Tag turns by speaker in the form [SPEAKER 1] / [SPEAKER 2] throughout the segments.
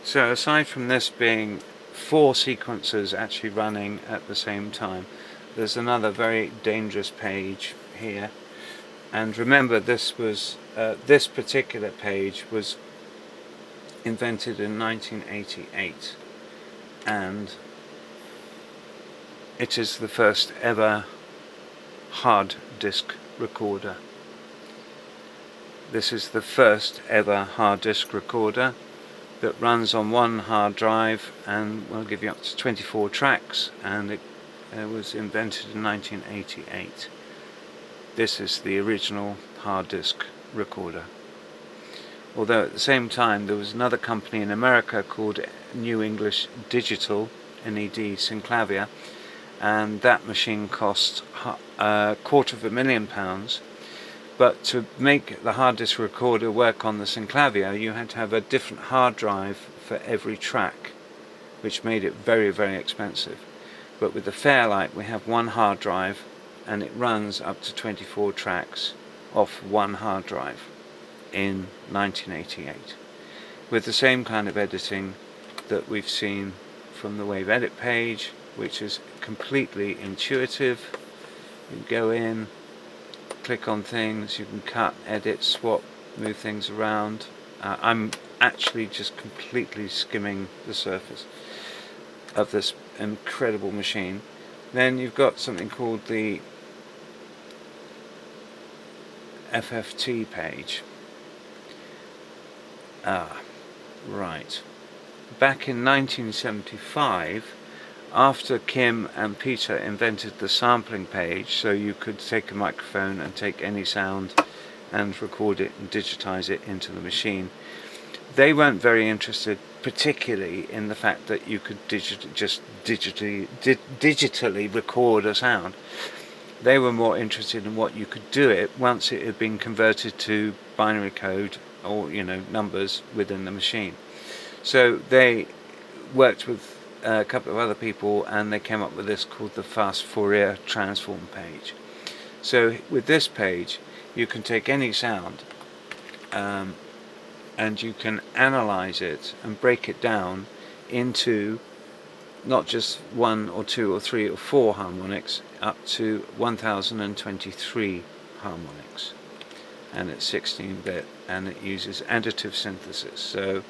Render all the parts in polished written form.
[SPEAKER 1] So aside from this being 4 sequencers actually running at the same time, there's another very dangerous page here. And remember, this particular page was invented in 1988, and it is the first ever hard disk recorder. This is the first ever hard disk recorder that runs on one hard drive and will give you up to 24 tracks, and it was invented in 1988. This is the original hard disk recorder. Although at the same time there was another company in America called New English Digital, NED Synclavier, and that machine cost £250,000. But to make the hard disk recorder work on the Synclavier, you had to have a different hard drive for every track, which made it very, very expensive. But with the Fairlight, we have one hard drive, and it runs up to 24 tracks off one hard drive in 1988, with the same kind of editing that we've seen from the Wave Edit page, which is completely intuitive. You go in, click on things, you can cut, edit, swap, move things around. I'm actually just completely skimming the surface of this incredible machine. Then you've got something called the FFT page. Right. Back in 1975, after Kim and Peter invented the sampling page, so you could take a microphone and take any sound and record it and digitize it into the machine, they weren't very interested particularly in the fact that you could digitally record a sound. They were more interested in what you could do it once it had been converted to binary code, or numbers within the machine. So they worked with a couple of other people, and they came up with this called the fast Fourier transform page. So with this page, you can take any sound and you can analyze it and break it down into not just 1 or 2 or 3 or 4 harmonics, up to 1023 harmonics. And it's 16-bit, and it uses additive synthesis. So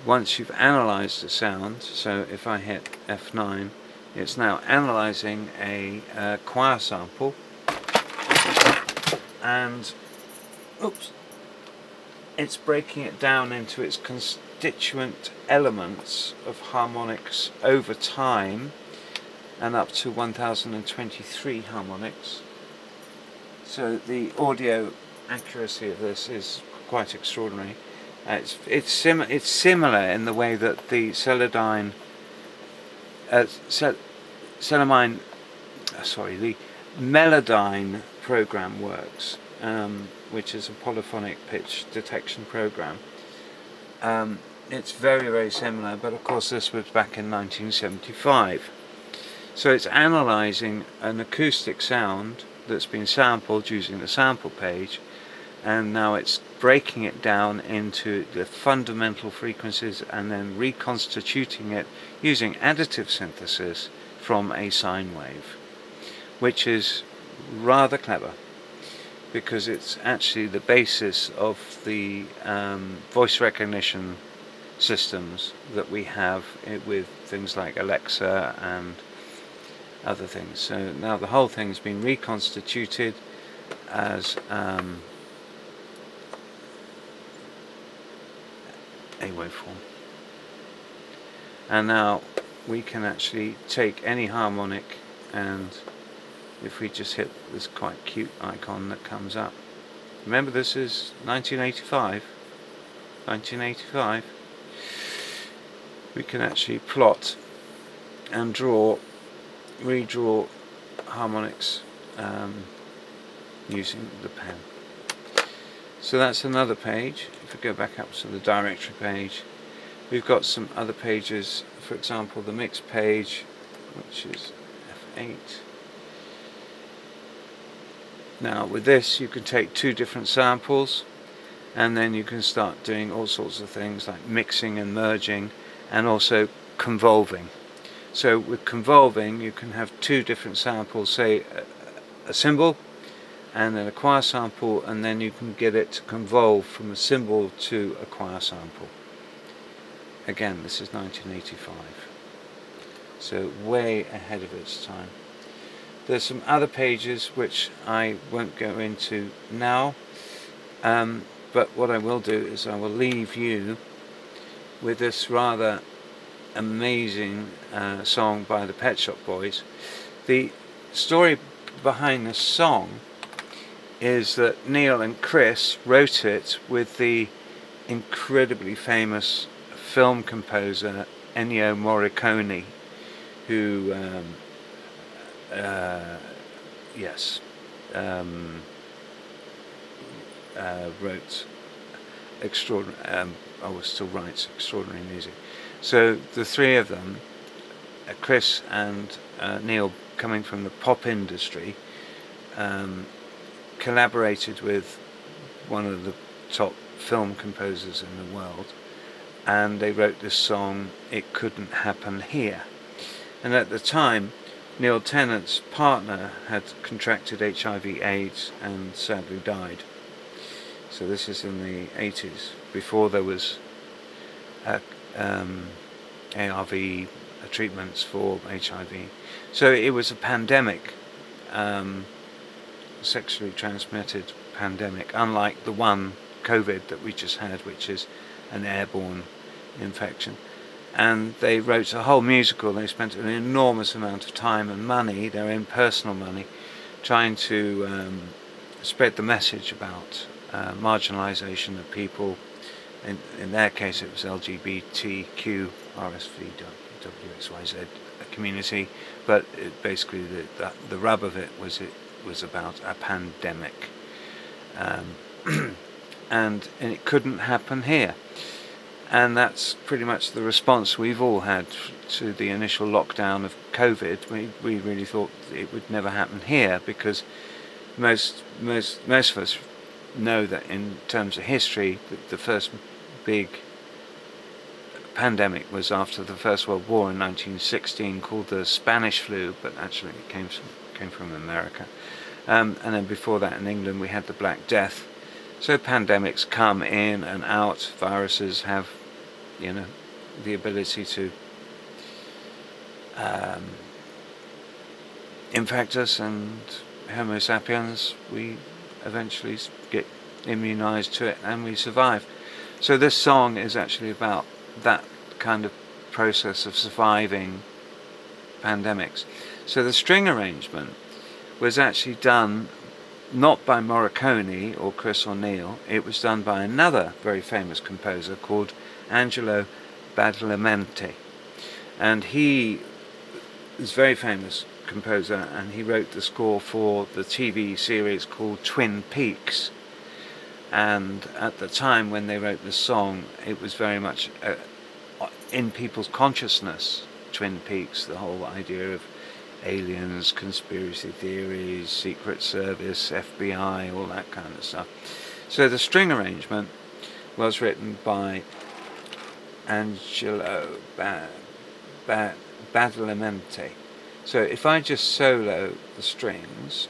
[SPEAKER 1] once you've analyzed the sound, so if I hit F9, it's now analyzing a choir sample, and it's breaking it down into its constituent elements of harmonics over time, and up to 1023 harmonics. So the audio accuracy of this is quite extraordinary. It's similar in the way that the the Melodyne program works, which is a polyphonic pitch detection program. It's very, very similar, but of course this was back in 1975. So it's analyzing an acoustic sound that's been sampled using the sample page, and now it's breaking it down into the fundamental frequencies and then reconstituting it using additive synthesis from a sine wave, which is rather clever, because it's actually the basis of the voice recognition systems that we have with things like Alexa and other things. So now the whole thing's been reconstituted as a waveform, and now we can actually take any harmonic, and if we just hit this quite cute icon that comes up, remember this is 1985, we can actually plot and redraw harmonics using the pen. So that's another page. If we go back up to the directory page, we've got some other pages, for example the mix page, which is F8. Now with this you can take 2 different samples and then you can start doing all sorts of things like mixing and merging, and also convolving. So with convolving, you can have two different samples, say a cymbal and then a choir sample, and then you can get it to convolve from a cymbal to a choir sample. Again, this is 1985, so way ahead of its time. There's some other pages which I won't go into now, but what I will do is I will leave you with this rather amazing song by the Pet Shop Boys. The story behind this song is that Neil and Chris wrote it with the incredibly famous film composer Ennio Morricone, who wrote extraordinary, still writes extraordinary music. So the three of them, Chris and Neil, coming from the pop industry, collaborated with one of the top film composers in the world, and they wrote this song, It Couldn't Happen Here. And at the time, Neil Tennant's partner had contracted HIV/AIDS and sadly died. So this is in the 80s, before there was ARV treatments for HIV. So it was a pandemic, sexually transmitted pandemic, unlike the one COVID that we just had, which is an airborne infection. And they wrote a whole musical. They spent an enormous amount of time and money, their own personal money, trying to spread the message about marginalization of people. In their case it was LGBTQ, RSV, WXYZ community, but basically the rub of it was about a pandemic, and it couldn't happen here. And that's pretty much the response we've all had to the initial lockdown of COVID. We really thought it would never happen here, because most of us know that in terms of history, the first big pandemic was after the First World War in 1916, called the Spanish flu, but actually it came from America. And then before that in England we had the Black Death. So pandemics come in and out. Viruses have, the ability to infect us, and Homo sapiens, we eventually get immunized to it and we survive. So this song is actually about that kind of process of surviving pandemics. So the string arrangement was actually done not by Morricone or Chris or Neil. It was done by another very famous composer called Angelo Badalamenti, and he is a very famous composer, and he wrote the score for the TV series called Twin Peaks. And at the time when they wrote this song, it was very much in people's consciousness, Twin Peaks, the whole idea of aliens, conspiracy theories, Secret Service, FBI, all that kind of stuff. So the string arrangement was written by Angelo Badalamenti. So if I just solo the strings,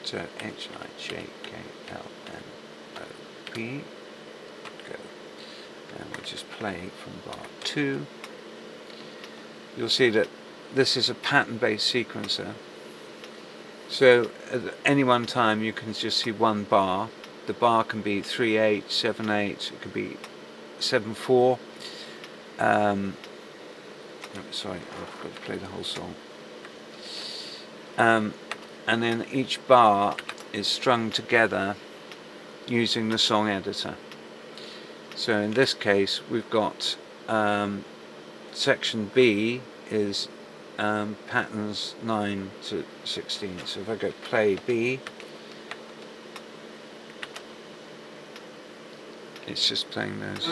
[SPEAKER 1] so HIJKLNOP, go, and we'll just play from bar 2, you'll see that this is a pattern-based sequencer. So at any one time you can just see one bar. The bar can be 3/8, 7/8, it could be 7/4. Sorry, I've got to play the whole song. And then each bar is strung together using the song editor. So in this case we've got section B is patterns 9 to 16. So if I go play B, it's just playing those.